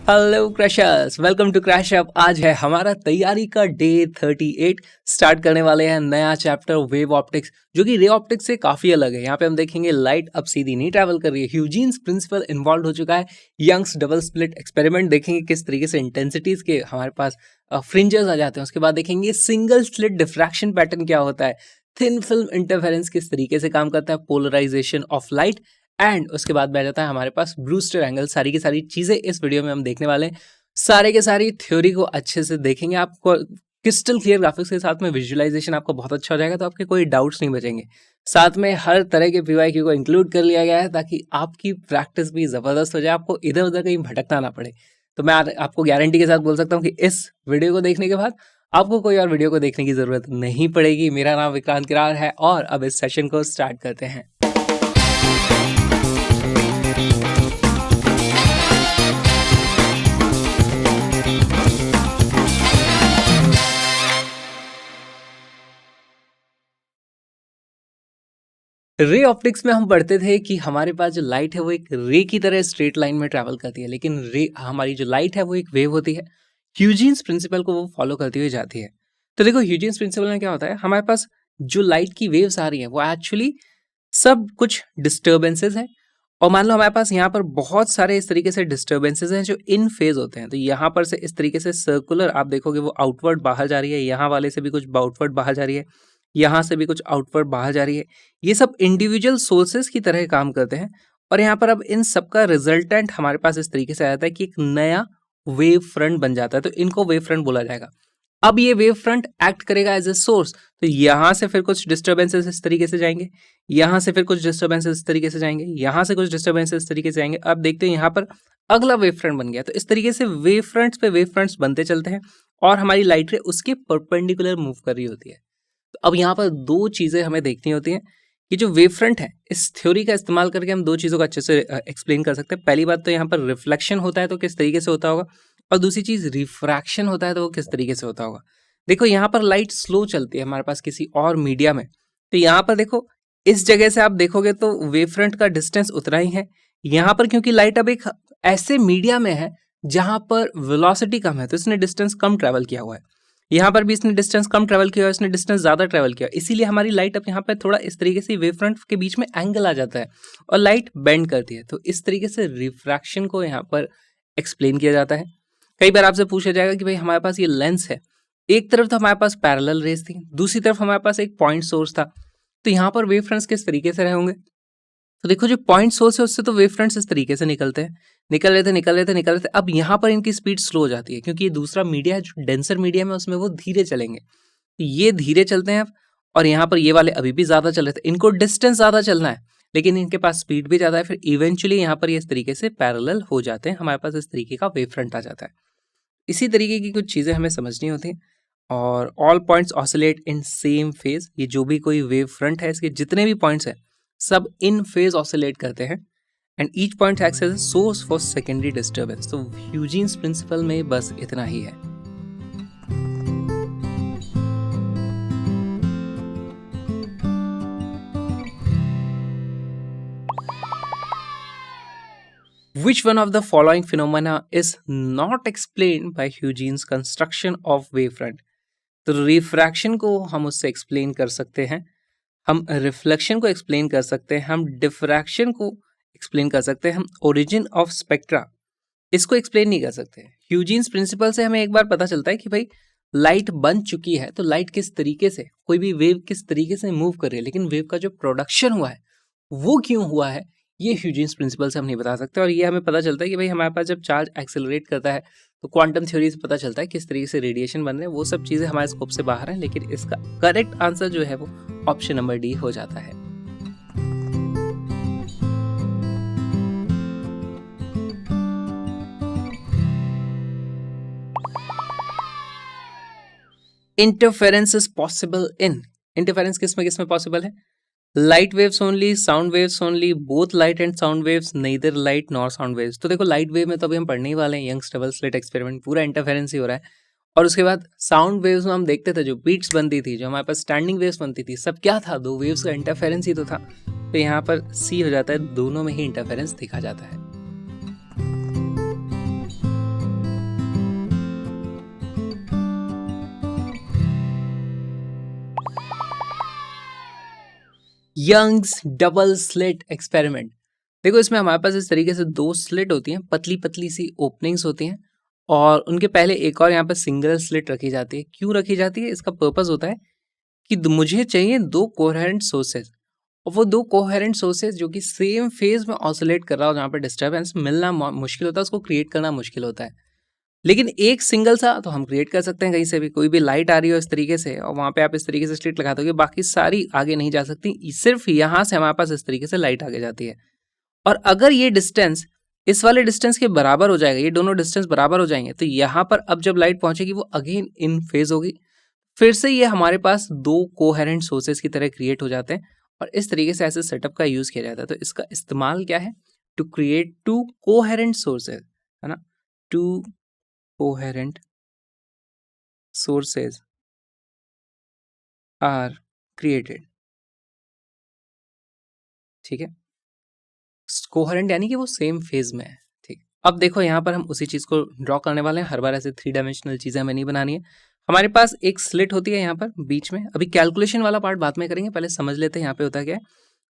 Hello crushers, welcome to crash up. आज है हमारा तैयारी का डे 38। स्टार्ट करने वाले हैं नया चैप्टर वेव ऑप्टिक्स, जो कि रे ऑप्टिक्स से काफी अलग है। यहाँ पे हम देखेंगे लाइट अब सीधी नहीं ट्रैवल कर रही है। ह्यूजीन्स प्रिंसिपल इन्वॉल्व हो चुका है। यंग्स डबल स्लिट एक्सपेरिमेंट देखेंगे किस तरीके से इंटेंसिटीज के हमारे पास फ्रिंजेस आ जाते हैं। उसके बाद देखेंगे सिंगल स्लिट डिफ्रैक्शन पैटर्न क्या होता है, थिन फिल्म इंटरफेरेंस किस तरीके से काम करता है, पोलराइजेशन ऑफ लाइट, एंड उसके बाद बैठ जाता है हमारे पास ब्रूस्टर एंगल। सारी की सारी चीजें इस वीडियो में हम देखने वाले हैं। सारे के सारी थ्योरी को अच्छे से देखेंगे। आपको क्रिस्टल क्लियर ग्राफिक्स के साथ में विजुअलाइजेशन आपको बहुत अच्छा हो जाएगा, तो आपके कोई डाउट्स नहीं बचेंगे। साथ में हर तरह के पीवाईक्यू को इंक्लूड कर लिया गया है ताकि आपकी प्रैक्टिस भी जबरदस्त हो जाए, आपको इधर उधर कहीं भटकना ना पड़े। तो मैं आपको गारंटी के साथ बोल सकता हूँ कि इस वीडियो को देखने के बाद आपको कोई और वीडियो को देखने की जरूरत नहीं पड़ेगी। मेरा नाम विक्रांत किरार है और अब इस सेशन को स्टार्ट करते हैं। रे ऑप्टिक्स में हम पढ़ते थे कि हमारे पास जो लाइट है वो एक रे की तरह स्ट्रेट लाइन में ट्रैवल करती है, लेकिन रे हमारी जो लाइट है वो एक वेव होती है। ह्यूजीन्स प्रिंसिपल को वो फॉलो करती हुई जाती है। तो देखो ह्यूजीन्स प्रिंसिपल में क्या होता है, हमारे पास जो लाइट की वेव्स आ रही है वो एक्चुअली सब कुछ डिस्टर्बेंसेज है। और मान लो हमारे पास यहाँ पर बहुत सारे इस तरीके से डिस्टर्बेंसेज हैं जो इन फेज होते हैं। तो यहाँ पर से इस तरीके से सर्कुलर आप देखोगे वो आउटवर्ड बाहर जा रही है, यहाँ वाले से भी कुछ आउटवर्ड बाहर जा रही है, यहाँ से भी कुछ आउटवर्ड बाहर जा रही है। ये सब इंडिविजुअल सोर्सेस की तरह काम करते हैं। और यहाँ पर अब इन सब का रिजल्टेंट हमारे पास इस तरीके से आता है कि एक नया वेव फ्रंट बन जाता है। तो इनको वेव फ्रंट बोला जाएगा। अब ये वेव फ्रंट एक्ट करेगा एज ए सोर्स। तो यहाँ से फिर कुछ डिस्टर्बेंसेस इस तरीके से जाएंगे, यहाँ से फिर कुछ डिस्टर्बेंसेस इस तरीके से जाएंगे, यहाँ से कुछ डिस्टर्बेंसेस इस तरीके से जाएंगे। अब देखते हैं यहाँ पर अगला वेव फ्रंट बन गया। तो इस तरीके से वेव फ्रंट्स पे वेव फ्रंट्स बनते चलते हैं और हमारी लाइट रे उसके परपेंडिकुलर मूव कर रही होती है। तो अब यहाँ पर दो चीजें हमें देखनी होती हैं कि जो वेव फ्रंट है, इस थ्योरी का इस्तेमाल करके हम दो चीजों को अच्छे से एक्सप्लेन कर सकते हैं। पहली बात तो यहाँ पर रिफ्लेक्शन होता है तो किस तरीके से होता होगा, और दूसरी चीज रिफ्रैक्शन होता है तो वो किस तरीके से होता होगा। देखो यहाँ पर लाइट स्लो चलती है हमारे पास किसी और मीडिया में। तो यहाँ पर देखो इस जगह से आप देखोगे तो वेव फ्रंट का डिस्टेंस उतना ही है। यहाँ पर क्योंकि लाइट अब एक ऐसे मीडिया में है जहां पर वेलोसिटी कम है तो इसने डिस्टेंस कम ट्रेवल किया हुआ है। यहाँ पर भी इसने डिस्टेंस कम ट्रेवल किया, इसने डिस्टेंस ज्यादा ट्रेवल किया, इसीलिए हमारी लाइट अब यहाँ पर थोड़ा इस तरीके से वेव फ्रंट के बीच में एंगल आ जाता है और लाइट बेंड करती है। तो इस तरीके से रिफ्रैक्शन को यहाँ पर एक्सप्लेन किया जाता है। कई बार आपसे पूछा जाएगा कि भाई हमारे पास ये लेंस है, एक तरफ तो हमारे पास पैरेलल रेज थी, दूसरी तरफ हमारे पास एक पॉइंट सोर्स था, तो यहाँ पर वेव फ्रंट्स किस तरीके से रहे होंगे। तो देखो जो पॉइंट सोर्स है उससे तो वेव फ्रंट्स इस तरीके से निकल रहे थे। अब यहाँ पर इनकी स्पीड स्लो हो जाती है क्योंकि ये दूसरा मीडिया है जो डेंसर मीडिया में, उसमें वो धीरे चलेंगे। तो ये धीरे चलते हैं अब, और यहाँ पर ये वाले अभी भी ज्यादा चल रहे थे, इनको डिस्टेंस ज्यादा चलना है लेकिन इनके पास स्पीड भी ज्यादा है। फिर इवेंचुअली यहाँ पर ये इस तरीके से पैरेलल हो जाते हैं, हमारे पास इस तरीके का वेव फ्रंट आ जाता है। इसी तरीके की कुछ चीजें हमें समझनी होती हैं। और all points oscillate in same phase. ये जो भी कोई वेव फ्रंट है इसके जितने भी पॉइंट्स हैं सब इन फेज ऑसिलेट करते हैं and each point acts as a source for secondary disturbance. तो ह्यूजीन्स प्रिंसिपल में बस इतना ही है। Which one of the following phenomena is not explained by Huygens construction of wavefront? तो रिफ्रैक्शन को हम उससे एक्सप्लेन कर सकते हैं, हम रिफ्लेक्शन को एक्सप्लेन कर सकते हैं, हम डिफ्रैक्शन को एक्सप्लेन कर सकते हैं, हम ओरिजिन ऑफ स्पेक्ट्रा इसको एक्सप्लेन नहीं कर सकते। ह्यूजीन्स प्रिंसिपल से हमें एक बार पता चलता है कि भाई लाइट बन चुकी है तो लाइट किस तरीके से, कोई भी वेव किस तरीके से मूव कर रही है, लेकिन वेव का जो प्रोडक्शन हुआ है वो क्यों हुआ है ये ह्यूजीन्स प्रिंसिपल से हम नहीं बता सकते। और ये हमें पता चलता है कि भाई हमारे पास जब चार्ज एक्सेलरेट करता है तो क्वांटम थ्योरी से पता चलता है किस तरीके से रेडिएशन बन रहे हैं। वो सब चीजें हमारे स्कोप से बाहर हैं, लेकिन इसका करेक्ट आंसर जो है वो ऑप्शन नंबर डी हो जाता है। Interference is possible in. Interference किसमें पॉसिबल है? Light waves only, sound waves only, both light and sound waves, neither light nor sound waves. तो देखो लाइट वेव में तो अभी हम पढ़ने ही वाले हैं, यंग्स डबल स्लिट एक्सपेरिमेंट, पूरा इंटरफेरेंस ही हो रहा है। और उसके बाद साउंड वेव्स में हम देखते थे जो बीट्स बनती थी, जो हमारे पास स्टैंडिंग वेव्स बनती थी, सब क्या था, दो वेव्स का इंटरफेरेंस ही तो था। तो यहाँ पर सी हो जाता है, दोनों में ही इंटरफेरेंस दिखा जाता है। Young's double slit experiment. देखो इसमें हमारे पास इस तरीके से दो स्लिट होती हैं, पतली पतली सी ओपनिंग्स होती हैं और उनके पहले एक और यहाँ पर सिंगल स्लिट रखी जाती है। क्यों रखी जाती है? इसका पर्पस होता है कि मुझे चाहिए दो कोहेरेंट सोर्सेज, और वो दो कोहेरेंट सोर्सेज जो कि सेम फेज में ऑसिलेट कर रहा हो, जहाँ पर डिस्टर्बेंस मिलना मुश्किल होता है, उसको क्रिएट करना मुश्किल होता है। लेकिन एक सिंगल सा तो हम क्रिएट कर सकते हैं कहीं से भी। कोई भी लाइट आ रही हो इस तरीके से और वहाँ पे आप इस तरीके से स्लिट लगा दोगे, बाकी सारी आगे नहीं जा सकती, सिर्फ यहाँ से हमारे पास इस तरीके से लाइट आगे जाती है। और अगर ये डिस्टेंस इस वाले डिस्टेंस के बराबर हो जाएगा, ये दोनों डिस्टेंस बराबर हो जाएंगे, तो यहाँ पर अब जब लाइट पहुंचेगी वो अगेन इन फेज होगी, फिर से ये हमारे पास दो कोहेरेंट सोर्सेज की तरह क्रिएट हो जाते हैं। और इस तरीके से ऐसे सेटअप का यूज किया जाता है। तो इसका इस्तेमाल क्या है? To create two coherent sources, है ना, two coherent sources are created. ठीक है, कोहेरेंट यानी कि वो सेम फेज में है। ठीक, अब देखो यहाँ पर हम उसी चीज को ड्रॉ करने वाले हैं। हर बार ऐसे 3 डायमेंशनल चीजें हमें नहीं बनानी है। हमारे पास एक स्लिट होती है यहाँ पर बीच में। अभी कैलकुलेशन वाला पार्ट बाद में करेंगे, पहले समझ लेते हैं यहाँ पे होता क्या है।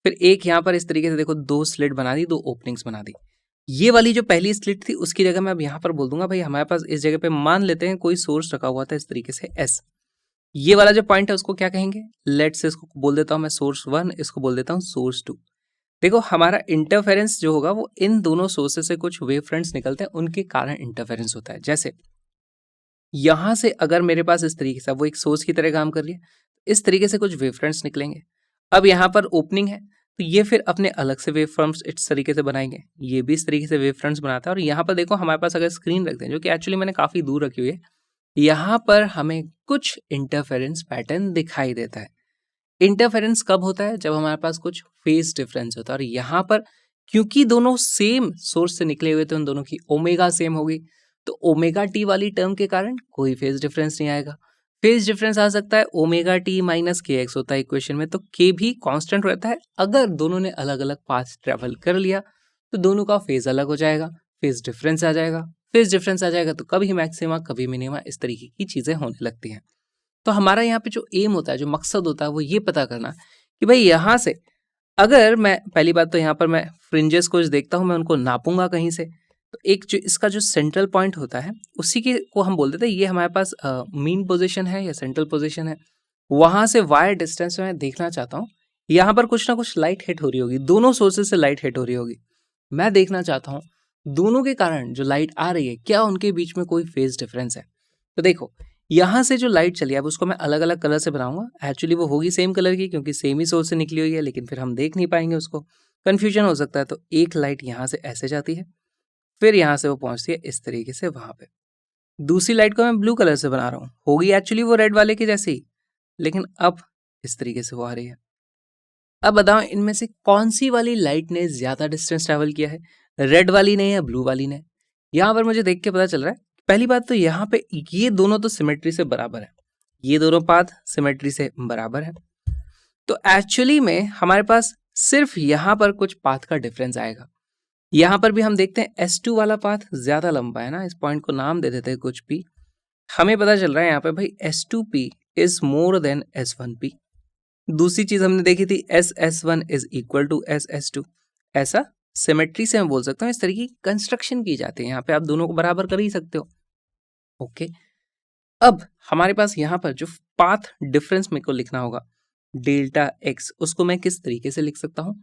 फिर एक यहाँ पर इस तरीके से देखो दो स्लिट बना दी, दो ओपनिंग्स बना दी। ये वाली जो पहली स्लिट थी उसकी जगह मैं अब यहाँ पर बोल दूंगा भाई हमारे पास इस जगह पे मान लेते हैं कोई सोर्स रखा हुआ था इस तरीके से एस। ये वाला जो पॉइंट है उसको क्या कहेंगे? लेट से इसको बोल देता हूँ मैं सोर्स 1, इसको बोल देता हूँ सोर्स 2। देखो हमारा इंटरफेरेंस जो होगा वो इन दोनों सोर्सेस से कुछ वेव फ्रंट्स निकलते हैं, उनके कारण इंटरफेरेंस होता है। जैसे यहां से अगर मेरे पास इस तरीके से वो एक सोर्स की तरह काम कर रही है, इस तरीके से कुछ वेव फ्रंट्स निकलेंगे। अब यहाँ पर ओपनिंग है तो ये फिर अपने अलग से वेव फ्रंट्स इस तरीके से बनाएंगे, ये भी इस तरीके से वेव फ्रंट्स बनाता है। और यहाँ पर देखो हमारे पास अगर स्क्रीन रखते हैं, जो कि एक्चुअली मैंने काफी दूर रखी हुई है, यहाँ पर हमें कुछ इंटरफेरेंस पैटर्न दिखाई देता है। इंटरफेरेंस कब होता है? जब हमारे पास कुछ फेज डिफरेंस होता है। और यहाँ पर क्योंकि दोनों सेम सोर्स से निकले हुए थे, उन दोनों की ओमेगा सेम होगी, तो ओमेगा टी वाली टर्म के कारण कोई फेज डिफरेंस नहीं आएगा। फेज डिफरेंस आ सकता है ओमेगा टी माइनस के एक्स होता है इक्वेशन में, तो के भी कांस्टेंट रहता है। अगर दोनों ने अलग अलग पाथ ट्रेवल कर लिया तो दोनों का फेज अलग हो जाएगा, फेज डिफरेंस आ जाएगा। फेज डिफरेंस आ जाएगा तो कभी मैक्सिमा कभी मिनिमा इस तरीके की चीजें होने लगती हैं। तो हमारा यहाँ पे जो एम होता है, जो मकसद होता है, वो ये पता करना कि भाई यहाँ से अगर मैं पहली बात तो यहाँ पर मैं फ्रिंजेस को देखता हूँ, मैं उनको नापूंगा कहीं से, तो एक जो इसका जो सेंट्रल पॉइंट होता है उसी के को हम बोल देते हैं ये हमारे पास मीन पोजीशन है या सेंट्रल पोजीशन है। वहां से वायर डिस्टेंस में मैं देखना चाहता हूँ, यहाँ पर कुछ ना कुछ लाइट हिट हो रही होगी, दोनों सोर्सेज से लाइट हिट हो रही होगी। मैं देखना चाहता हूँ दोनों के कारण जो लाइट आ रही है क्या उनके बीच में कोई फेज डिफरेंस है। तो देखो यहाँ से जो लाइट चली है अब उसको मैं अलग अलग कलर से बनाऊंगा। एक्चुअली वो होगी सेम कलर की क्योंकि सेम ही सोर्स से निकली हुई है, लेकिन फिर हम देख नहीं पाएंगे, उसको कंफ्यूजन हो सकता है। तो एक लाइट यहाँ से ऐसे जाती है, फिर यहाँ से वो पहुंचती है इस तरीके से वहां पे। दूसरी लाइट को मैं ब्लू कलर से बना रहा हूँ, होगी एक्चुअली वो रेड वाले की जैसे ही, लेकिन अब इस तरीके से वो आ रही है। अब बताओ इनमें से कौन सी वाली लाइट ने ज्यादा डिस्टेंस ट्रेवल किया है, रेड वाली ने या ब्लू वाली ने? यहाँ पर मुझे देख के पता चल रहा है, पहली बात तो यहाँ पे ये दोनों तो सिमेट्री से बराबर है, ये दोनों पाथ सिमेट्री से बराबर है। तो एक्चुअली में हमारे पास सिर्फ यहाँ पर कुछ पाथ का डिफरेंस आएगा। यहाँ पर भी हम देखते हैं S2 वाला पाथ ज्यादा लंबा है ना, इस पॉइंट को नाम दे देते हैं कुछ भी। हमें पता चल रहा है यहाँ पे भाई S2P is more than S1P। दूसरी चीज हमने देखी थी SS1 is equal to SS2। ऐसा सिमेट्री से हम बोल सकते हैं, इस तरह की कंस्ट्रक्शन की जाती है। यहाँ पे आप दोनों को बराबर कर ही सकते हो। ओके, अब हमारे पास यहाँ पर जो पाथ डिफरेंस मेरे को लिखना होगा डेल्टा एक्स, उसको मैं किस तरीके से लिख सकता हूँ?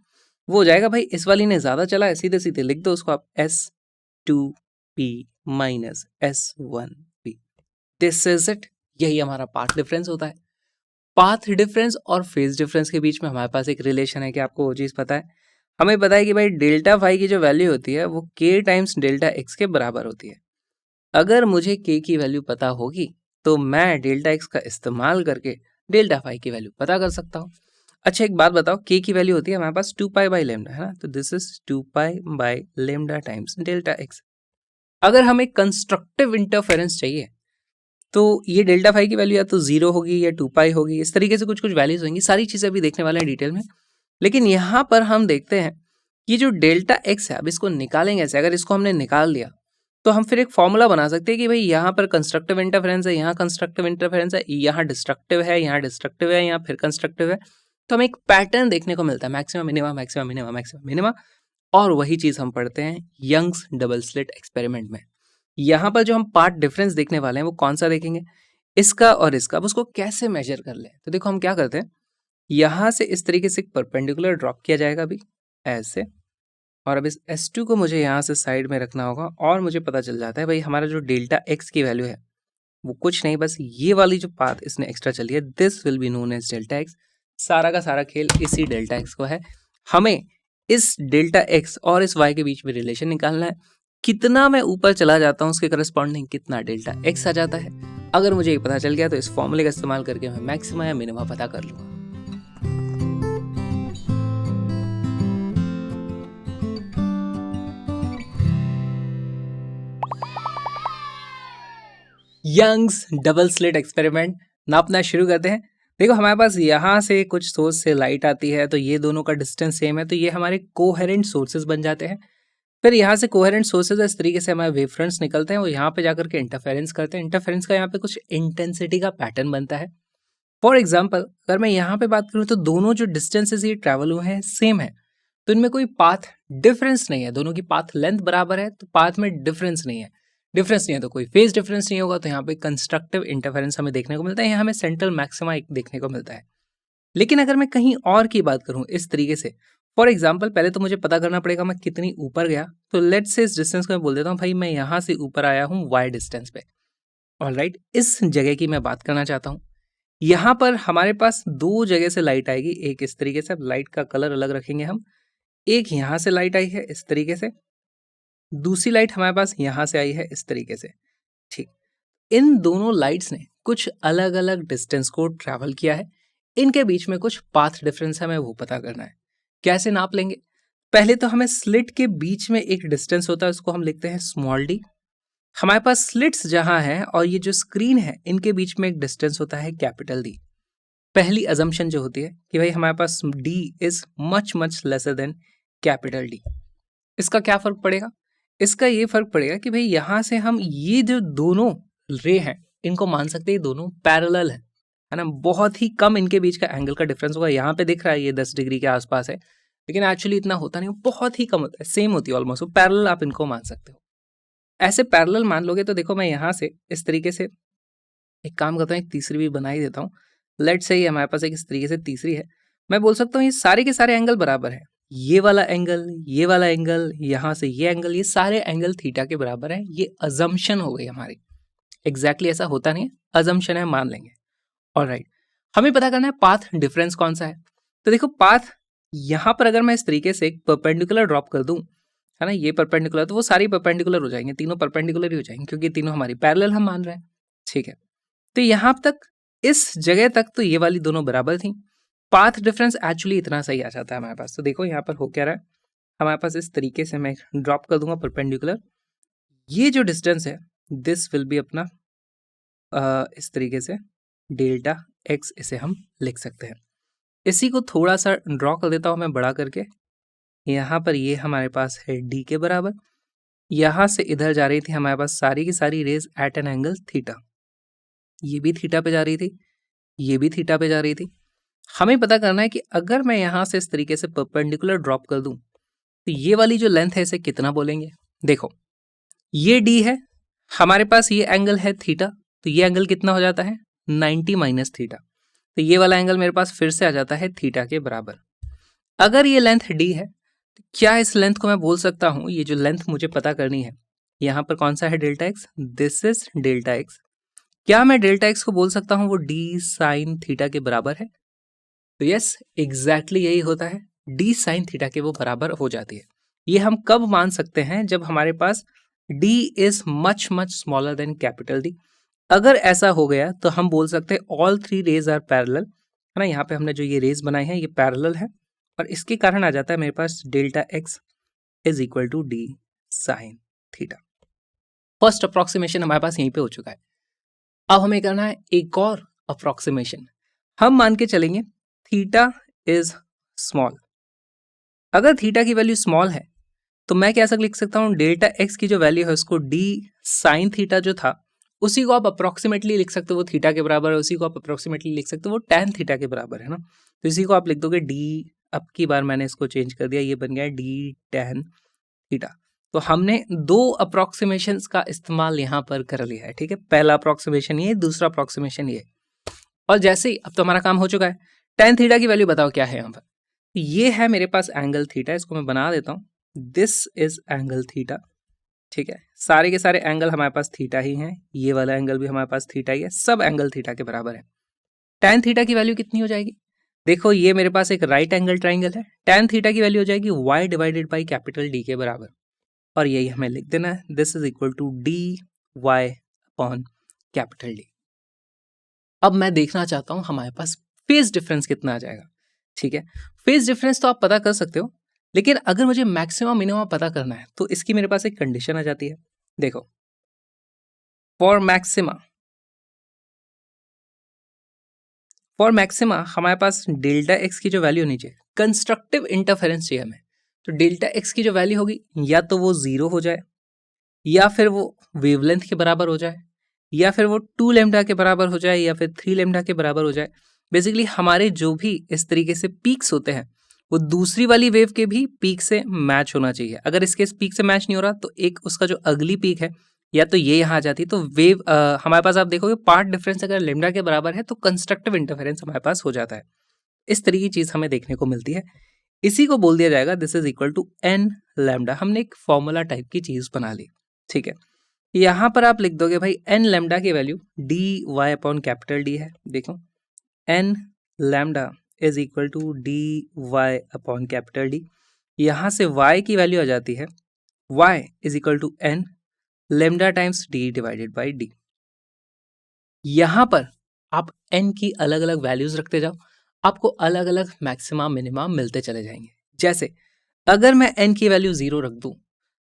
वो हो जाएगा भाई इस वाली ने ज्यादा चला है, सीधे सीधे लिख दो उसको आप S2P minus S1P। This is it, यही हमारा पाथ डिफरेंस होता है। पाथ डिफरेंस और फेज डिफरेंस के बीच में हमारे पास एक रिलेशन है कि आपको वो चीज पता है? हमें पता है कि भाई डेल्टा फाई की जो वैल्यू होती है वो k टाइम्स डेल्टा एक्स के बराबर होती है। अगर मुझे k की वैल्यू पता होगी तो मैं डेल्टा एक्स का इस्तेमाल करके डेल्टा फाई की वैल्यू पता कर सकता हूँ। अच्छा एक बात बताओ, k की वैल्यू होती है हमारे पास 2 पाई बाई लेमडा, है ना, तो this is 2 pi by lambda times delta x. अगर हमें कंस्ट्रक्टिव इंटरफेरेंस चाहिए तो ये डेल्टा फाई की वैल्यू या तो 0 होगी या 2 पाई होगी, इस तरीके से कुछ कुछ वैल्यूज होंगी। सारी चीजें अभी देखने वाले हैं डिटेल में, लेकिन यहाँ पर हम देखते हैं कि जो डेल्टा एक्स है अब इसको निकालेंगे ऐसे। अगर इसको हमने निकाल दिया तो हम फिर एक फॉर्मूला बना सकते हैं कि भाई यहाँ पर कंस्ट्रक्टिव इंटरफेरेंस है, यहाँ कंस्ट्रक्टिव इंटरफेरेंस है, यहाँ डिस्ट्रक्टिव है, यहाँ डिस्ट्रक्टिव है, यहाँ फिर कंस्ट्रक्टिव है। तो हमें एक पैटर्न देखने को मिलता है, maxima minima maxima minima maxima minima. और वही चीज हम पढ़ते हैं यंग्स डबल स्लिट एक्सपेरिमेंट में। यहाँ पर जो हम पार्ट डिफरेंस देखने वाले हैं वो कौन सा देखेंगे, इसका और इसका। अब उसको कैसे मेजर कर ले, तो देखो हम क्या करते हैं, यहाँ से इस तरीके से परपेंडिकुलर ड्रॉप किया जाएगा अभी ऐसे, और अब इस S2 को मुझे यहाँ से साइड में रखना होगा, और मुझे पता चल जाता है भाई हमारा जो डेल्टा एक्स की वैल्यू है वो कुछ नहीं, बस ये वाली जो पाथ इसने एक्स्ट्रा चली है, this will be known as delta x. सारा का सारा खेल इसी डेल्टा एक्स को है। हमें इस डेल्टा एक्स और इस वाई के बीच में रिलेशन निकालना है। कितना मैं ऊपर चला जाता हूँ उसके करस्पॉन्डिंग कितना डेल्टा एक्स आ जाता है। अगर मुझे ये पता चल गया तो इस फॉर्मूले का इस्तेमाल करके मैं मैक्सिमा या मिनिमा पता कर लूँगा। यंग्स डबल स्लिट एक्सपेरिमेंट नापना शुरू करते हैं। देखो हमारे पास यहाँ से कुछ सोर्स से लाइट आती है, तो ये दोनों का डिस्टेंस सेम है, तो ये हमारे कोहेरेंट सोर्सेज बन जाते हैं। फिर यहाँ से कोहेरेंट सोर्सेज इस तरीके से हमारे वेव फ्रंट्स निकलते हैं, वो यहाँ पे जाकर के इंटरफेरेंस करते हैं। इंटरफेरेंस का यहाँ पे कुछ इंटेंसिटी का पैटर्न बनता है। फॉर एग्जाम्पल अगर मैं यहाँ पे बात करूँ तो दोनों जो डिस्टेंसेज ये ट्रैवल हुए हैं सेम है, तो इनमें कोई पाथ डिफरेंस नहीं है। दोनों की पाथ लेंथ बराबर है, तो पाथ में डिफरेंस नहीं है। डिफरेंस नहीं है तो कोई फेज डिफरेंस नहीं होगा, तो यहाँ पे कंस्ट्रक्टिव इंटरफेरेंस हमें देखने को मिलता है। यहाँ हमें सेंट्रल मैक्सिमा एक देखने को मिलता है। लेकिन अगर मैं कहीं और की बात करूँ इस तरीके से, फॉर एग्जाम्पल पहले तो मुझे पता करना पड़ेगा मैं कितनी ऊपर गया। तो लेट्स से इस डिस्टेंस को मैं बोल देता हूँ भाई मैं यहाँ से ऊपर आया हूँ वाई डिस्टेंस पे। ऑलराइट, इस जगह की मैं बात करना चाहता हूँ। यहाँ पर हमारे पास दो जगह से लाइट आएगी, एक इस तरीके से, अब लाइट का कलर अलग रखेंगे हम। एक यहाँ से लाइट आई है इस तरीके से, दूसरी लाइट हमारे पास यहाँ से आई है इस तरीके से। ठीक, इन दोनों लाइट्स ने कुछ अलग अलग डिस्टेंस को ट्रैवल किया है। इनके बीच में कुछ पाथ डिफरेंस हमें वो पता करना है। कैसे नाप लेंगे, पहले तो हमें स्लिट के बीच में एक डिस्टेंस होता है, उसको हम लिखते हैं स्मॉल डी। हमारे पास स्लिट्स जहां है और ये जो स्क्रीन है इनके बीच में एक डिस्टेंस होता है कैपिटल डी। पहली अजम्पशन जो होती है कि भाई हमारे पास d is much much lesser than capital D. इसका क्या फर्क पड़ेगा, इसका ये फर्क पड़ेगा कि भाई यहाँ से हम ये जो दोनों रे हैं इनको मान सकते हैं दोनों पैरेलल है ना। बहुत ही कम इनके बीच का एंगल का डिफरेंस होगा। यहाँ पे दिख रहा है ये 10 डिग्री के आसपास है, लेकिन एक्चुअली इतना होता नहीं, बहुत ही कम होता है, सेम होती है ऑलमोस्ट। पैरेलल आप इनको मान सकते हो। ऐसे पैरेलल मान लोगे तो देखो मैं यहाँ से इस तरीके से एक काम करता हूँ, एक तीसरी भी बना ही देता हूँ। लेट से ये हमारे पास एक इस तरीके से तीसरी है। मैं बोल सकता हूँ ये सारे के सारे एंगल बराबर है। ये वाला एंगल, ये वाला एंगल, यहाँ से ये एंगल, ये सारे एंगल थीटा के बराबर है। ये अजम्पशन हो गई हमारी। एग्जैक्टली ऐसा होता नहीं है, अजम्पशन है, मान लेंगे। ऑलराइट, हमें पता करना है पाथ डिफरेंस कौन सा है। तो देखो पाथ यहाँ पर अगर मैं इस तरीके से एक परपेंडिकुलर ड्रॉप कर दूं, है ना, ये परपेंडिकुलर, तो वो सारी परपेंडिकुलर हो जाएंगे, तीनों परपेंडिकुलर ही हो जाएंगे क्योंकि तीनों हमारी पैरेलल हम मान रहे हैं। ठीक है, तो यहाँ तक इस जगह तक तो ये वाली दोनों बराबर थी। पाथ डिफरेंस एक्चुअली इतना सही आ जाता है हमारे पास। तो देखो यहाँ पर हो क्या रहा है, हमारे पास इस तरीके से मैं ड्रॉप कर दूंगा परपेंडिकुलर। ये जो डिस्टेंस है दिस विल बी अपना इस तरीके से डेल्टा एक्स, इसे हम लिख सकते हैं। इसी को थोड़ा सा ड्रॉ कर देता हूँ मैं बड़ा करके। यहाँ पर ये हमारे पास है डी के बराबर। यहाँ से इधर जा रही थी हमारे पास सारी की सारी rays at an angle theta. ये भी थीटा पे जा रही थी, ये भी थीटा पे जा रही थी। हमें पता करना है कि अगर मैं यहाँ से इस तरीके से परपेंडिकुलर ड्रॉप कर दूं तो ये वाली जो लेंथ है इसे कितना बोलेंगे। देखो ये डी है, हमारे पास ये एंगल है थीटा, तो ये एंगल कितना हो जाता है 90 माइनस थीटा। तो ये वाला एंगल मेरे पास फिर से आ जाता है थीटा के बराबर। अगर ये लेंथ डी है तो क्या इस लेंथ को मैं बोल सकता हूँ, ये जो लेंथ मुझे पता करनी है यहाँ पर कौन सा है delta x, this is delta x. क्या मैं डेल्टा एक्स को बोल सकता हूँ वो डी साइन थीटा के बराबर है। तो यस, एग्जैक्टली यही होता है, डी साइन थीटा के वो बराबर हो जाती है। ये हम कब मान सकते हैं, जब हमारे पास d is much much smaller than capital D. अगर ऐसा हो गया तो हम बोल सकते हैं all three rays are parallel, है ना। यहाँ पे हमने जो ये रेज बनाई है ये पैरेलल है, और इसके कारण आ जाता है मेरे पास delta x is equal to d sine theta. First approximation हमारे पास यहीं पे हो चुका है। अब हमें करना है एक और अप्रोक्सीमेशन। हम मान के चलेंगे थीटा इज स्मॉल। अगर थीटा की वैल्यू स्मॉल है तो मैं कैसा लिख सकता हूँ, डेल्टा एक्स की जो वैल्यू है उसको डी साइन थीटा जो था उसी को आप अप्रोक्सीमेटली लिख सकते हो वो थीटा के बराबर है, उसी को आप अप्रोक्सीमेटली लिख सकते हो वो टैन थीटा के बराबर है ना। तो इसी को आप लिख दोगे डी, अब की बार मैंने इसको चेंज कर दिया, ये बन गया डी tan थीटा। तो हमने दो अप्रोक्सीमेशंस का इस्तेमाल यहाँ पर कर लिया है, ठीक है। पहला अप्रोक्सीमेशन ये, दूसरा अप्रोक्सीमेशन ये। और जैसे ही अब तो हमारा काम हो चुका है, tan थीटा की वैल्यू बताओ क्या है यहाँ पर। ये है मेरे पास एंगल थीटा, इसको मैं बना देता हूँ, दिस इज एंगल थीटा, ठीक है। सारे के सारे एंगल हमारे पास थीटा ही हैं, ये वाला एंगल भी हमारे पास थीटा ही है, सब एंगल थीटा के बराबर है। tan थीटा की वैल्यू कितनी हो जाएगी, देखो ये मेरे पास एक राइट एंगल ट्राइंगल है, tan थीटा की वैल्यू हो जाएगी y divided by capital D के बराबर, और यही हमें लिख देना है, this is equal to d y upon capital D। अब मैं देखना चाहता हूं हमारे पास फेज डिफरेंस कितना आ जाएगा, ठीक है। फेज डिफरेंस तो आप पता कर सकते हो, लेकिन अगर मुझे मैक्सिमम मिनिमम पता करना है तो इसकी मेरे पास एक कंडीशन आ जाती है। देखो, फॉर मैक्सिमा हमारे पास डेल्टा एक्स की जो वैल्यू होनी चाहिए, कंस्ट्रक्टिव इंटरफेरेंस चाहिए हमें, तो डेल्टा एक्स की जो वैल्यू होगी या तो वो 0 हो जाए, या फिर वो वेवलेंथ के बराबर हो जाए, या फिर वो 2 लैम्डा के बराबर हो जाए, या फिर 3 लैम्डा के बराबर हो जाए। बेसिकली हमारे जो भी इस तरीके से पीक्स होते हैं वो दूसरी वाली वेव के भी पीक से मैच होना चाहिए। अगर इसके पीक से मैच नहीं हो रहा तो एक उसका जो अगली पीक है या तो ये यहाँ आ जाती है, तो वेव हमारे पास आप देखोगे पार्ट डिफरेंस अगर लैम्डा के बराबर है तो कंस्ट्रक्टिव इंटरफेरेंस हमारे पास हो जाता है। इस तरीके की चीज हमें देखने को मिलती है, इसी को बोल दिया जाएगा this is equal to n lambda. हमने एक फॉर्मूला टाइप की चीज बना ली, ठीक है। यहाँ पर आप लिख दोगे भाई एन लैम्डा की value d y upon capital D है। देखो, n lambda is equal to d y upon capital D. यहाँ से y की वैल्यू आ जाती है y is equal to n lambda times D divided by d. यहाँ पर आप n की अलग अलग वैल्यूज रखते जाओ, आपको अलग अलग मैक्सिमा मिनिमा मिलते चले जाएंगे। जैसे अगर मैं n की वैल्यू 0 रख दूं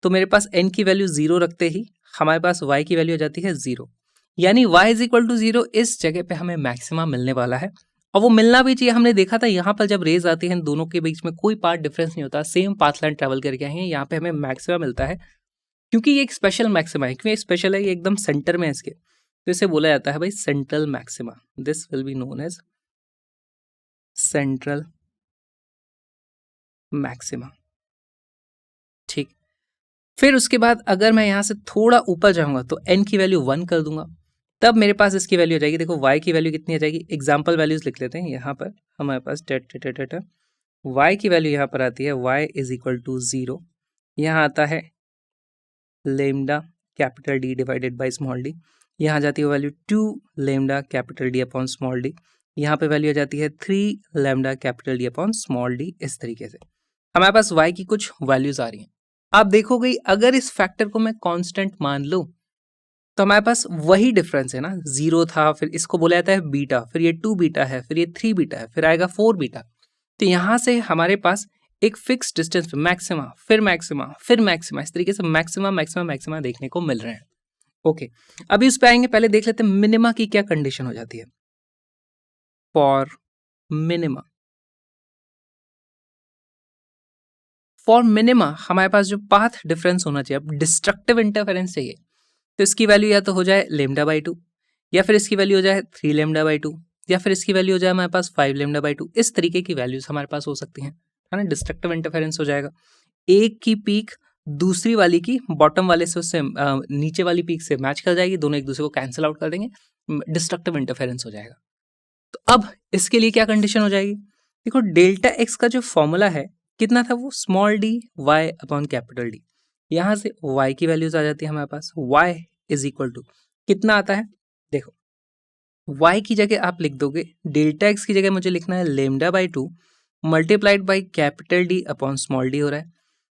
तो मेरे पास n की वैल्यू 0 रखते ही हमारे पास y की वैल्यू आ जाती है 0, यानी y इज इक्वल टू 0 इस जगह पे हमें मैक्सिमा मिलने वाला है। और वो मिलना भी चाहिए, हमने देखा था यहाँ पर जब रेज आती है दोनों के बीच में कोई पार्ट डिफरेंस नहीं होता, सेम पाथ लाइन ट्रेवल करके आए हैं, यहाँ पे हमें मैक्सिमा मिलता है क्योंकि ये एक स्पेशल मैक्सिमा है। क्यों ये स्पेशल है, ये एकदम सेंटर में है इसके, तो इसे बोला जाता है भाई central maxima. This will be known as central maxima, ठीक। फिर उसके बाद अगर मैं यहाँ से थोड़ा ऊपर जाऊंगा तो n की वैल्यू 1 कर दूंगा, तब मेरे पास इसकी वैल्यू आ जाएगी। देखो y की वैल्यू कितनी आ जाएगी, एग्जाम्पल वैल्यूज लिख लेते हैं। यहाँ पर हमारे पास y की वैल्यू यहाँ पर आती है y इज इक्वल टू 0, यहाँ आता है lambda capital D divided by small d, यहाँ जाती है value 2 lambda capital D upon small d, यहाँ पे वैल्यू आ जाती है 3 lambda capital D upon small d। इस तरीके से हमारे पास y की कुछ वैल्यूज आ रही हैं। आप देखोगे अगर इस फैक्टर को मैं कांस्टेंट मान लूं तो हमारे पास वही डिफरेंस है ना, 0 था, फिर इसको बोला जाता है बीटा, फिर ये 2 बीटा है, फिर ये 3 बीटा है, फिर आएगा 4 बीटा। तो यहाँ से हमारे पास एक फिक्स डिस्टेंस पे मैक्सिमा, फिर मैक्सिमा, फिर मैक्सिमा, इस तरीके से मैक्सिमा मैक्सिमा मैक्सिमा देखने को मिल रहे हैं। ओके, अभी उस पे आएंगे, पहले देख लेते हैं मिनिमा की क्या कंडीशन हो जाती है। फॉर मिनिमा हमारे पास जो पाथ डिफरेंस होना चाहिए, अब डिस्ट्रक्टिव इंटरफेरेंस चाहिए, तो इसकी वैल्यू या तो हो जाए लेमडा बाई 2, या फिर इसकी वैल्यू हो जाए 3 लेमडा बाई 2, या फिर इसकी वैल्यू हो जाए हमारे पास 5 लेमडा बाई 2। इस तरीके की वैल्यूज हमारे पास हो सकती हैं, है ना। डिस्ट्रक्टिव इंटरफेरेंस हो जाएगा, एक की पीक दूसरी वाली की बॉटम वाले से उससे नीचे वाली पीक से मैच कर जाएगी, दोनों एक दूसरे को कैंसिल आउट कर देंगे, डिस्ट्रक्टिव इंटरफेरेंस हो जाएगा। तो अब इसके लिए क्या कंडीशन हो जाएगी, देखो डेल्टा एक्स का जो फॉर्मूला है कितना था, वो small d y upon capital D. यहाँ से y की वैल्यूज आ जाती है हमारे पास, y इज इक्वल टू कितना आता है, देखो y की जगह आप लिख दोगे, डेल्टा x की जगह मुझे लिखना है lambda by 2 multiplied by capital D upon small d हो रहा है।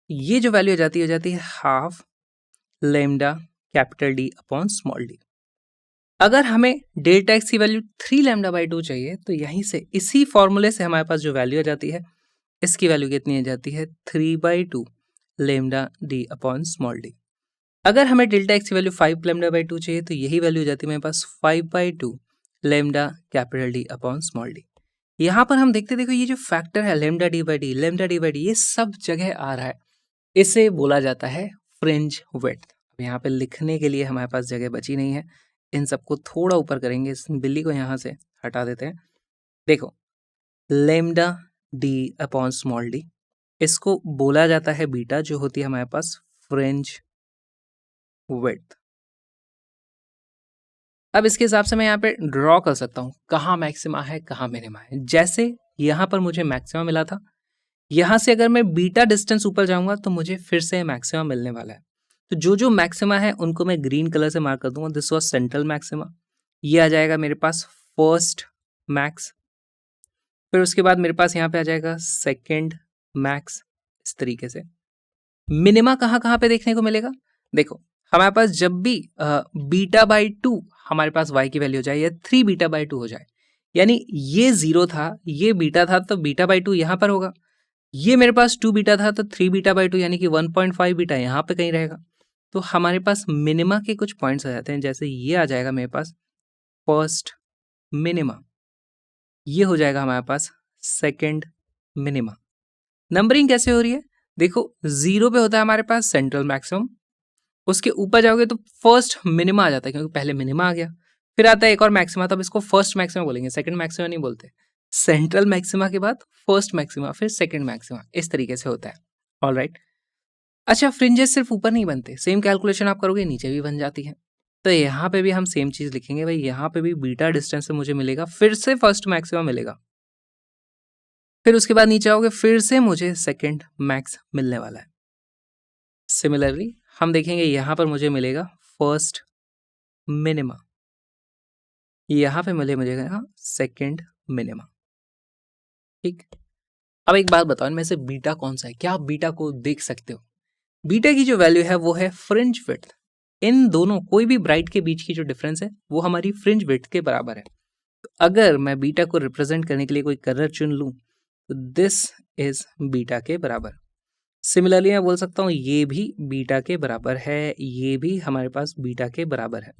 ये जो वैल्यू हो जाती है half lambda capital D upon small d। अगर हमें डेल्टा एक्स की वैल्यू 3 लेमडा बाई 2 चाहिए तो यहीं से इसी फॉर्मूले से हमारे पास जो वैल्यू आ जाती है, इसकी वैल्यू कितनी आ जाती है 3/2 lambda D upon small D. अगर हमें डेल्टा एक्स की वैल्यू 5 लेमडा बाई 2 चाहिए तो यही वैल्यू हो जाती है मेरे पास 5/2 lambda capital D upon small D. यहाँ पर हम देखते देखो ये जो फैक्टर है lambda D by D, lambda D by D, ये सब जगह आ रहा है, इसे बोला जाता है फ्रिंज विड्थ। अब यहाँ पे लिखने के लिए हमारे पास जगह बची नहीं है, इन सबको थोड़ा ऊपर करेंगे, इस बिल्ली को यहाँ से हटा देते हैं। देखो lambda D upon small D, इसको बोला जाता है बीटा, जो होती है हमारे पास फ्रिंज विड्थ। अब इसके हिसाब से मैं यहाँ पे ड्रॉ कर सकता हूँ कहाँ मैक्सिमा है कहाँ मिनिमा है। जैसे यहाँ पर मुझे मैक्सिमा मिला था, यहाँ से अगर मैं बीटा डिस्टेंस ऊपर जाऊंगा तो मुझे फिर से मैक्सिमा मिलने वाला है। तो जो जो मैक्सिमा है उनको मैं ग्रीन कलर से मार्क कर दूंगा। दिस वाज सेंट्रल मैक्सिमा, ये आ जाएगा मेरे पास फर्स्ट मैक्स। फिर उसके बाद मेरे पास यहाँ पे आ जाएगा सेकेंड मैक्स। इस तरीके से मिनिमा कहाँ कहाँ पे देखने को मिलेगा, देखो हमारे पास जब भी बीटा बाई 2 हमारे पास y की वैल्यू हो जाए या 3 बीटा बाई 2 हो जाए, यानी ये 0 था ये बीटा था तो बीटा बाई 2 यहाँ पर होगा, ये मेरे पास 2 बीटा था तो 3 बीटा बाई 2 यानी कि 1.5 बीटा यहाँ पे कहीं रहेगा। तो हमारे पास मिनिमा के कुछ पॉइंट्स आ जाते हैं, जैसे ये आ जाएगा मेरे पास फर्स्ट मिनिमा, ये हो जाएगा हमारे पास सेकंड मिनिमा। नंबरिंग कैसे हो रही है, देखो 0 पे होता है हमारे पास सेंट्रल मैक्सिमम, उसके ऊपर जाओगे तो फर्स्ट मिनिमा आ जाता है क्योंकि पहले मिनिमा आ गया, फिर आता है एक और मैक्सिमा, तो अब इसको फर्स्ट मैक्सिमा बोलेंगे, सेकंड मैक्सिमा नहीं बोलते। सेंट्रल मैक्सिमा के बाद फर्स्ट मैक्सिमा फिर सेकंड मैक्सिमा, इस तरीके से होता है। ऑलराइट, अच्छा फ्रिंजेस सिर्फ ऊपर नहीं बनते, सेम कैलकुलेशन आप करोगे नीचे भी बन जाती है। तो यहाँ पे भी हम सेम चीज लिखेंगे भाई, यहाँ पे भी बीटा डिस्टेंस से मुझे मिलेगा फिर से फर्स्ट मैक्सिमा मिलेगा, फिर उसके बाद नीचे आओगे फिर से मुझे सेकंड मैक्स मिलने वाला है। सिमिलरली हम देखेंगे यहाँ पर मुझे मिलेगा फर्स्ट मिनिमा, यहाँ पे मिलेगा सेकंड मिनिमा। ठीक, अब एक बात बताओ इनमें से बीटा कौन सा है, क्या आप बीटा को देख सकते हो? बीटा की जो वैल्यू है वो है फ्रिंज विड्थ। इन दोनों कोई भी ब्राइट के बीच की जो डिफरेंस है वो हमारी फ्रिंज विड्थ के बराबर है। तो अगर मैं बीटा को रिप्रेजेंट करने के लिए कोई कलर चुन लूं तो दिस इज बीटा के बराबर। सिमिलरली मैं बोल सकता हूँ ये भी बीटा के बराबर है, ये भी हमारे पास बीटा के बराबर है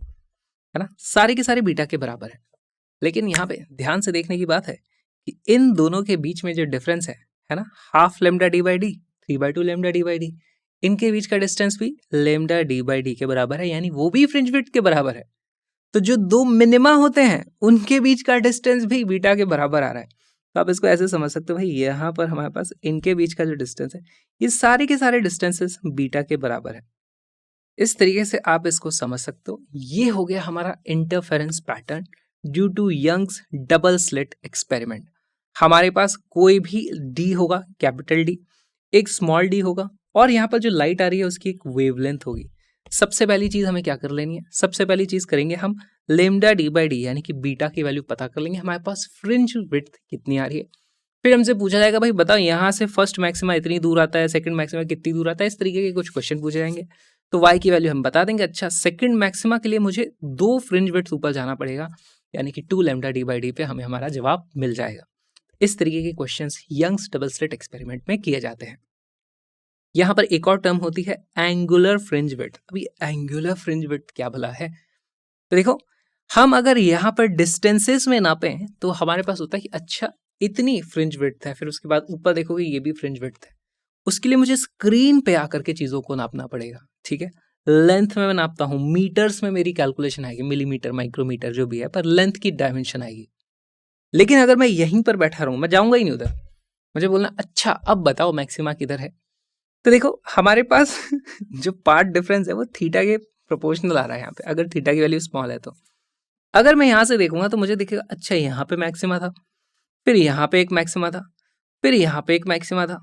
ना, सारे के सारे बीटा के बराबर है। लेकिन यहाँ पे ध्यान से देखने की बात है कि इन दोनों के बीच में जो डिफरेंस है ना, half lambda D by D, 3/2 lambda D by D, इनके बीच का डिस्टेंस भी लेमडा डी बाई डी के बराबर है, यानी वो भी फ्रिंज विड्थ के बराबर है। तो जो दो मिनिमा होते हैं उनके बीच का डिस्टेंस भी बीटा के बराबर आ रहा है। तो आप इसको ऐसे समझ सकते हो भाई, यहाँ पर हमारे पास इनके बीच का जो डिस्टेंस है ये सारे के सारे डिस्टेंसेस बीटा के बराबर है। इस तरीके से आप इसको समझ सकते हो। ये हो गया हमारा interference pattern due to Young's double slit experiment. हमारे पास कोई भी डी होगा, कैपिटल डी, एक स्मॉल डी होगा, और यहाँ पर जो लाइट आ रही है उसकी एक वेवलेंथ होगी। सबसे पहली चीज हमें क्या कर लेनी है, सबसे पहली चीज करेंगे हम लेमडा डी बाई डी यानी कि बीटा की वैल्यू पता कर लेंगे, हमारे पास फ्रिंज विड्थ कितनी आ रही है। फिर हमसे पूछा जाएगा भाई बताओ यहाँ से फर्स्ट मैक्सिमा इतनी दूर आता है, सेकंड मैक्सिमा कितनी दूर आता है, इस तरीके के कुछ क्वेश्चन पूछे जाएंगे। तो y की वैल्यू हम बता देंगे, अच्छा सेकंड मैक्सिमा के लिए मुझे 2 फ्रिंज विड्थ ऊपर जाना पड़ेगा, यानी कि 2 लेमडा डी बाई डी पे हमें हमारा जवाब मिल जाएगा। इस तरीके के questions Young's double slit experiment में किए जाते हैं। यहाँ पर एक और टर्म होती है एंगुलर फ्रिंज विड्थ। अभी एंगुलर फ्रिंज विड्थ क्या भला है, तो देखो हम अगर यहाँ पर डिस्टेंसेस में नापें तो हमारे पास होता है कि अच्छा इतनी फ्रिंज विड्थ है, फिर उसके बाद ऊपर देखोगे ये भी फ्रिंज विड्थ है। उसके लिए मुझे स्क्रीन पे आकर के चीजों को नापना पड़ेगा, ठीक है। लेंथ में मैं नापता हूँ, मीटर्स में मेरी कैलकुलेशन आएगी, मिलीमीटर माइक्रोमीटर जो भी है, पर लेंथ की डायमेंशन आएगी। लेकिन अगर मैं यहीं पर बैठा रहूं, मैं जाऊंगा ही नहीं उधर, मुझे बोलना अच्छा अब बताओ मैक्सिमा किधर है, तो देखो हमारे पास जो पार्ट डिफरेंस है वो थीटा के प्रोपोर्शनल आ रहा है यहाँ पे, अगर थीटा की वैल्यू स्मॉल है तो। अगर मैं यहाँ से देखूंगा तो मुझे दिखेगा अच्छा यहाँ पे मैक्सिमा था, फिर यहाँ पे एक मैक्सिमा था, फिर यहाँ पे एक मैक्सिमा था,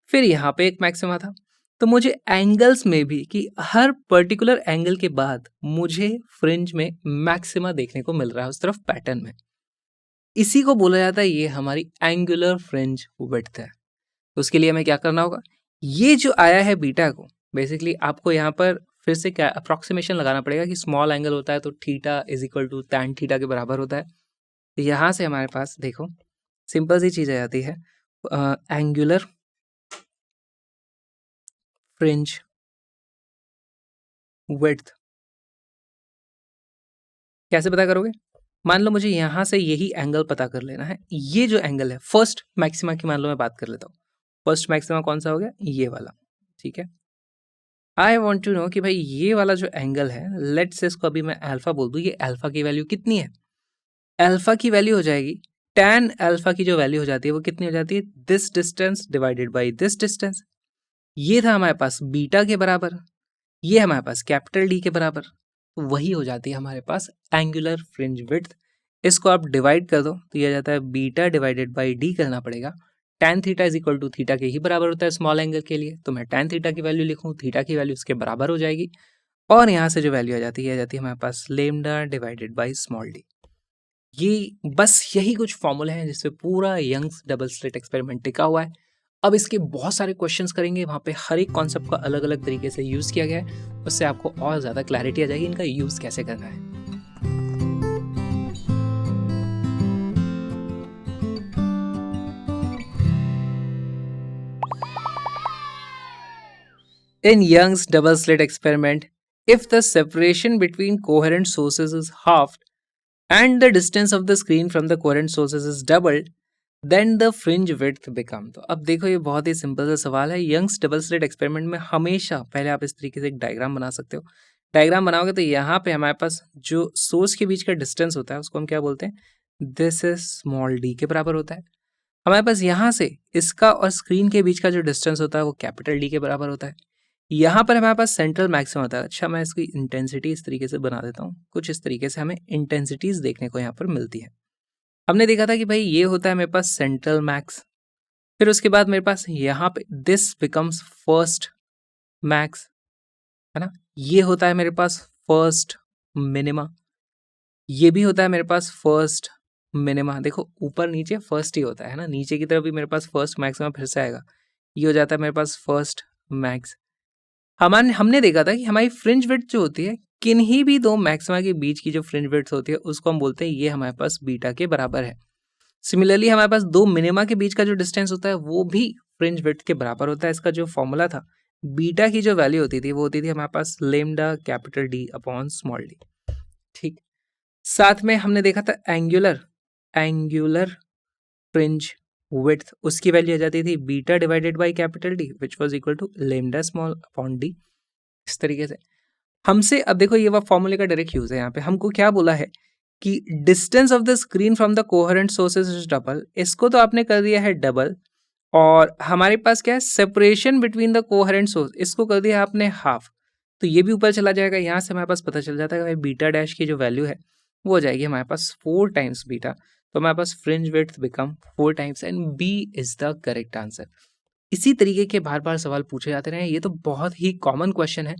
फिर यहाँ पे एक मैक्सिमा था। तो मुझे एंगल्स में भी कि हर पर्टिकुलर एंगल के बाद मुझे फ्रिंज में मैक्सिमा देखने को मिल रहा है उस तरफ पैटर्न में। इसी को बोला जाता है ये हमारी एंगुलर फ्रिंज विड्थ है। तो उसके लिए हमें क्या करना होगा, ये जो आया है बीटा को, बेसिकली आपको यहाँ पर फिर से क्या अप्रोक्सीमेशन लगाना पड़ेगा कि स्मॉल एंगल होता है तो theta is equal to tan theta के बराबर होता है। तो यहाँ से हमारे पास देखो सिंपल सी चीज आ जाती है, एंगुलर फ्रिंज विड्थ कैसे पता करोगे, मान लो मुझे यहाँ से यही एंगल पता कर लेना है। ये जो एंगल है फर्स्ट मैक्सिमा की मान लो मैं बात कर लेता हूँ, फर्स्ट मैक्सिमा कौन सा हो गया, ये वाला, ठीक है। आई वॉन्ट टू नो कि भाई ये वाला जो एंगल है, लेट्स से इसको अभी मैं अल्फा बोल दूँ, ये अल्फा की वैल्यू कितनी है, अल्फा की वैल्यू हो जाएगी tan अल्फा की जो वैल्यू हो जाती है वो कितनी हो जाती है, this distance divided by this distance. ये था हमारे पास बीटा के बराबर, ये हमारे पास कैपिटल डी के बराबर, तो वही हो जाती है हमारे पास एंगुलर फ्रिंज विड्थ। इसको आप डिवाइड कर दो तो ये आ जाता है बीटा डिवाइडेड बाई डी करना पड़ेगा। tan theta is equal to theta के ही बराबर होता है स्मॉल एंगल के लिए, तो मैं tan थीटा की वैल्यू लिखूं, थीटा की वैल्यू इसके बराबर हो जाएगी, और यहाँ से जो वैल्यू आ जाती है हमारे पास lambda divided by small d. ये बस यही कुछ फॉर्मूले हैं जिसपे पूरा यंग्स डबल स्लिट एक्सपेरिमेंट टिका हुआ है। अब इसके बहुत सारे क्वेश्चंस करेंगे, वहाँ पे हर एक कॉन्सेप्ट का अलग अलग तरीके से यूज़ किया गया है, उससे आपको और ज़्यादा क्लैरिटी आ जाएगी इनका यूज़ कैसे करना है। In Young's double slit experiment, if the separation between coherent sources is halved and the distance of the screen from the coherent sources is doubled, then the fringe width become। तो अब देखो ये बहुत ही simple सा सवाल है। Young's double slit experiment में हमेशा पहले आप इस तरीके से एक डायग्राम बना सकते हो। डायग्राम बनाओगे तो यहाँ पे हमारे पास जो सोर्स के बीच का डिस्टेंस होता है उसको हम क्या बोलते हैं, दिस इज स्मॉल डी के बराबर होता है। हमारे पास यहाँ से इसका और स्क्रीन के बीच का जो डिस्टेंस होता है वो कैपिटल डी के बराबर होता है। यहाँ पर हमारे पास सेंट्रल मैक्सिमम होता है। अच्छा, मैं इसकी इंटेंसिटी इस तरीके से बना देता हूँ, कुछ इस तरीके से हमें इंटेंसिटीज देखने को यहाँ पर मिलती है। हमने देखा था कि भाई ये होता है मेरे पास सेंट्रल मैक्स, फिर उसके बाद मेरे पास यहाँ पे दिस बिकम्स फर्स्ट मैक्स, है ना। ये होता है मेरे पास फर्स्ट मिनिमा, ये भी होता है मेरे पास फर्स्ट मिनिमा। देखो ऊपर नीचे फर्स्ट ही होता है ना, नीचे की तरफ भी मेरे पास फर्स्ट मैक्सिमा फिर से आएगा, ये हो जाता है मेरे पास फर्स्ट मैक्स। हमने देखा था कि हमारी फ्रिंज विड्थ जो होती है, किन्हीं भी दो मैक्सिमा के बीच की जो फ्रिंज विड्थ होती है उसको हम बोलते हैं ये हमारे पास बीटा के बराबर है। सिमिलरली हमारे पास दो मिनिमा के बीच का जो डिस्टेंस होता है वो भी फ्रिंज विड्थ के बराबर होता है। इसका जो फॉर्मूला था, बीटा की जो वैल्यू होती थी वो होती थी हमारे पास lambda capital D upon small d. ठीक, साथ में हमने देखा था एंगुलर फ्रिंज विड्थ, उसकी वैल्यू आ जाती थी beta divided by capital D which was equal to lambda small upon d. इस तरीके से हमसे, अब देखो ये फॉर्मूले का डायरेक्ट यूज है। यहाँ पे हमको क्या बोला है कि distance of the screen from the coherent sources is double, इसको तो आपने कर दिया है डबल, और हमारे पास क्या है, separation between the coherent source, इसको कर दिया आपने हाफ, तो ये भी ऊपर चला जाएगा। यहाँ से हमारे पास पता चल जाता है कि भाई बीटा डैश की जो वैल्यू है वो हो जाएगी हमारे पास 4 टाइम्स बीटा, तो हमारे पास fringe width become 4 times, and B is the correct answer. इसी तरीके के बार बार सवाल पूछे जाते रहे, ये तो बहुत ही कॉमन क्वेश्चन है,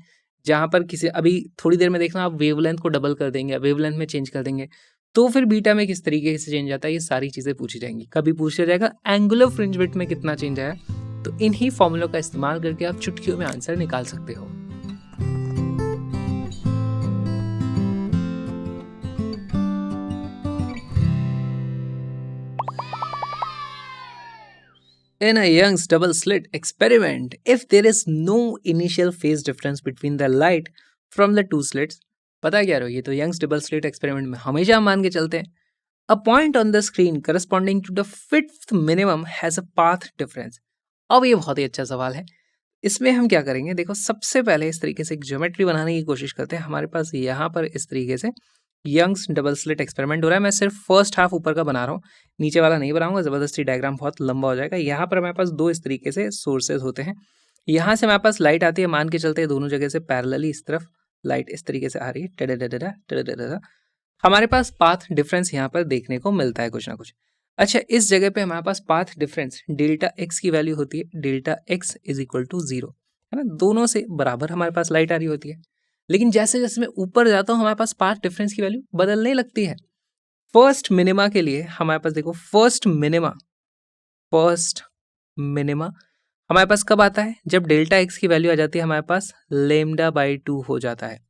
जहाँ पर किसी, अभी थोड़ी देर में देखना आप वेवलेंथ को डबल कर देंगे, वेवलेंथ में चेंज कर देंगे, तो फिर बीटा में किस तरीके से चेंज आता है, ये सारी चीज़ें पूछी जाएंगी। कभी पूछा जाएगा एंगुलर फ्रिंज विड्थ में कितना चेंज आया, तो इन्हीं फॉर्मूलों का इस्तेमाल करके आप चुटकियों में आंसर निकाल सकते हो। In a Young's double slit experiment, if there is no initial phase difference between the light from the two slits, पता क्या रहो, ये तो Young's double slit experiment में हमेशा हम मान के चलते हैं, a point on the screen corresponding to the fifth minimum has a path difference। अब ये बहुत ही अच्छा सवाल है, इसमें हम क्या करेंगे, देखो सबसे पहले इस तरीके से एक ज्योमेट्री बनाने की कोशिश करते हैं। हमारे पास यहाँ पर इस तरीके से यंग्स डबल स्लिट एक्सपेरिमेंट हो रहा है, मैं सिर्फ फर्स्ट हाफ ऊपर का बना रहा हूँ, नीचे वाला नहीं बनाऊंगा, ज़बरदस्ती डायग्राम बहुत लंबा हो जाएगा। यहाँ पर हमारे पास दो इस तरीके से सोर्सेज होते हैं, यहाँ से हमारे पास लाइट आती है, मान के चलते हैं दोनों जगह से पैरेलली इस तरफ लाइट इस तरीके से आ रही है, टेडेडेडेडा टेडेडेडेडा। हमारे पास पाथ डिफरेंस यहाँ पर देखने को मिलता है कुछ ना कुछ। अच्छा, इस जगह पे हमारे पास पाथ डिफरेंस डेल्टा एक्स की वैल्यू होती है, delta x is equal to 0, है ना, दोनों से बराबर हमारे पास लाइट आ रही होती है। लेकिन जैसे जैसे मैं ऊपर जाता हूँ हमारे पास पाथ डिफरेंस की वैल्यू बदलने लगती है। फर्स्ट मिनिमा के लिए हमारे पास देखो, फर्स्ट मिनिमा हमारे पास कब आता है, जब डेल्टा एक्स की वैल्यू आ जाती है हमारे पास लेमडा बाई 2 हो जाता है,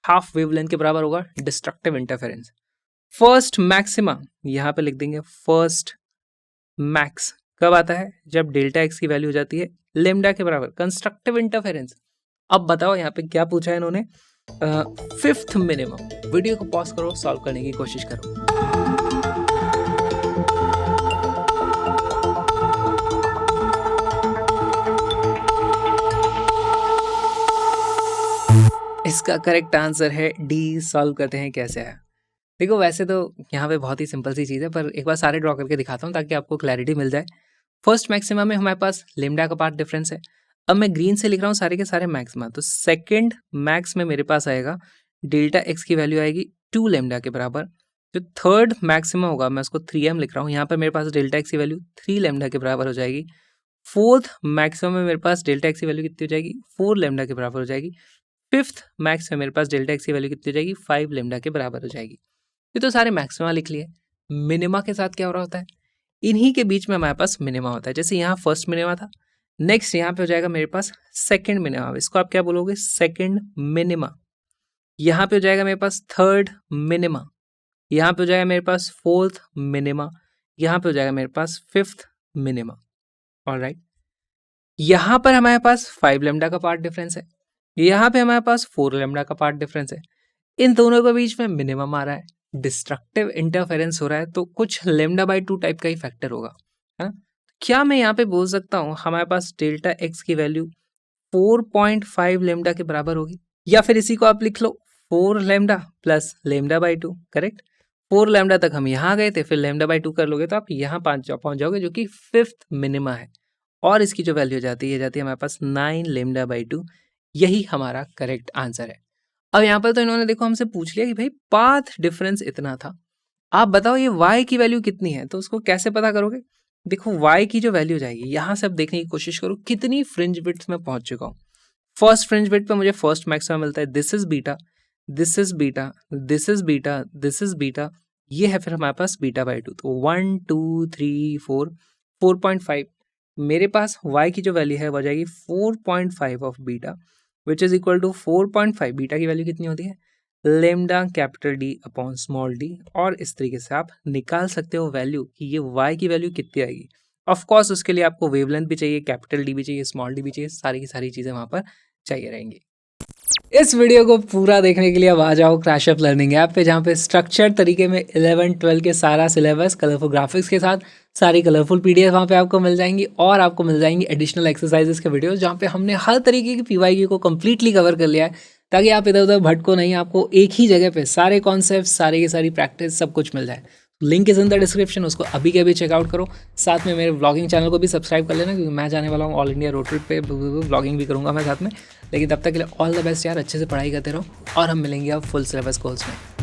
हाफ वेवलेंथ के बराबर होगा डिस्ट्रक्टिव इंटरफेरेंस। फर्स्ट मैक्सिमा यहाँ पे लिख देंगे, फर्स्ट मैक्स कब आता है, जब डेल्टा एक्स की वैल्यू हो जाती है लेमडा के बराबर, कंस्ट्रक्टिव इंटरफेरेंस। अब बताओ यहाँ पे क्या पूछा है इन्होंने, फिफ्थ मिनिमम। वीडियो को पॉज करो, सॉल्व करने की कोशिश करो। इसका करेक्ट आंसर है डी। सॉल्व करते हैं कैसे है। देखो वैसे तो यहाँ पे बहुत ही सिंपल सी चीज़ है, पर एक बार सारे ड्रॉ करके दिखाता हूँ ताकि आपको क्लैरिटी मिल जाए। फर्स्ट मैक्सिमा में हमारे पास लेमडा का पार्ट डिफरेंस है। अब मैं ग्रीन से लिख रहा हूँ सारे के सारे मैक्सिमा, तो सेकंड मैक्स में मेरे पास आएगा डेल्टा एक्स की वैल्यू आएगी 2 लेमडा के बराबर। जो थर्ड मैक्सिमा होगा मैं उसको 3m लिख रहा हूँ, यहाँ पर मेरे पास डेल्टा एक्स की वैल्यू 3 लेमडा के बराबर हो जाएगी। फोर्थ मैक्सिमम में मेरे पास डेल्टा एक्स की वैल्यू कितनी हो जाएगी, 4 लेमडा के बराबर हो जाएगी। फिफ्थ मैक्स में मेरे पास डेल्टा एक्स की वैल्यू कितनी हो जाएगी, 5 लेमडा के बराबर हो जाएगी। ये तो सारे मैक्सिमा लिख लिए। मिनिमा के साथ क्या हो रहा होता है, इन्हीं के बीच में हमारे पास मिनिमा होता है। जैसे यहाँ फर्स्ट मिनिमा था, नेक्स्ट यहाँ पे हो जाएगा मेरे पास सेकंड मिनिमा, इसको आप क्या बोलोगे, सेकंड मिनिमा। यहाँ पे हो जाएगा मेरे पास थर्ड मिनिमा, यहाँ पे हो जाएगा मेरे पास फोर्थ मिनिमा, यहाँ पे हो जाएगा मेरे पास फिफ्थ मिनिमा। ऑलराइट, यहाँ पर हमारे पास 5 लेमडा का पार्ट डिफरेंस है, यहाँ पे हमारे पास 4 लेमडा का पार्ट डिफरेंस है। इन दोनों के बीच में मिनिमम आ रहा है, डिस्ट्रक्टिव इंटरफेरेंस हो रहा है, तो कुछ लेमडा बाई 2 टाइप का ही फैक्टर होगा, है। क्या मैं यहाँ पे बोल सकता हूँ हमारे पास डेल्टा एक्स की वैल्यू 4.5 लेमडा के बराबर होगी, या फिर इसी को आप लिख लो 4 lambda plus lambda by 2, correct. 4 lambda तक हम यहाँ गए थे, फिर लेमडा बाई 2 कर लोगे तो आप यहाँ पहुंच जाओगे, जो कि फिफ्थ मिनिमा है। और इसकी जो वैल्यू जाती है हमारे पास 9 लेमडा बाई 2। यही हमारा करेक्ट आंसर है। अब यहाँ पर तो इन्होंने देखो हमसे पूछ लिया कि भाई पाथ डिफरेंस इतना था, आप बताओ ये y की वैल्यू कितनी है, तो उसको कैसे पता करोगे। देखो y की जो वैल्यू जाएगी, यहाँ से अब देखने की कोशिश करो कितनी फ्रिंज विड्थ में पहुंच चुका हूँ। फर्स्ट फ्रिंज विड्थ पे मुझे फर्स्ट मैक्सिमम मिलता है, this is beta, this is beta, this is beta, this is beta, ये है फिर हमारे पास बीटा बाई 2। तो 1 2 3 4 4.5 मेरे पास y की जो वैल्यू है वो जाएगी 4.5 of beta, which is equal to 4.5। Beta की वैल्यू कितनी होती है, lambda capital D upon small d. और इस तरीके से आप निकाल सकते हो वैल्यू कि ये y की वैल्यू कितनी आएगी। ऑफ कोर्स उसके लिए आपको वेवलेंथ भी चाहिए, कैपिटल डी भी चाहिए, स्मॉल डी भी चाहिए, सारी की सारी चीज़ें वहाँ पर चाहिए रहेंगी। इस वीडियो को पूरा देखने के लिए अब आ जाओ क्रैशअप लर्निंग ऐप पे, जहाँ पे स्ट्रक्चर्ड तरीके में 11-12 के सारा सिलेबस कलरफुल ग्राफिक्स के साथ सारी कलरफुल पीडीएफ वहाँ पे आपको मिल जाएंगी, और आपको मिल जाएंगी एडिशनल एक्सरसाइजेस के वीडियोस, जहाँ पे हमने हर तरीके की पीवाईक्यू को कम्प्लीटली कवर कर लिया है, ताकि आप इधर उधर भटको नहीं, आपको एक ही जगह पे सारे कॉन्सेप्ट, सारे की सारी प्रैक्टिस, सब कुछ मिल जाए। Link is in the description, उसको अभी के अभी चेकआउट करो। साथ में मेरे व्लॉगिंग चैनल को भी सब्सक्राइब कर लेना, क्योंकि मैं जाने वाला हूँ ऑल इंडिया रोड ट्रिप पे, व्लॉगिंग भी करूँगा मैं साथ में। लेकिन तब तक के लिए ऑल द बेस्ट यार, अच्छे से पढ़ाई करते रहो, और हम मिलेंगे अब फुल सिलेबस कोर्स में।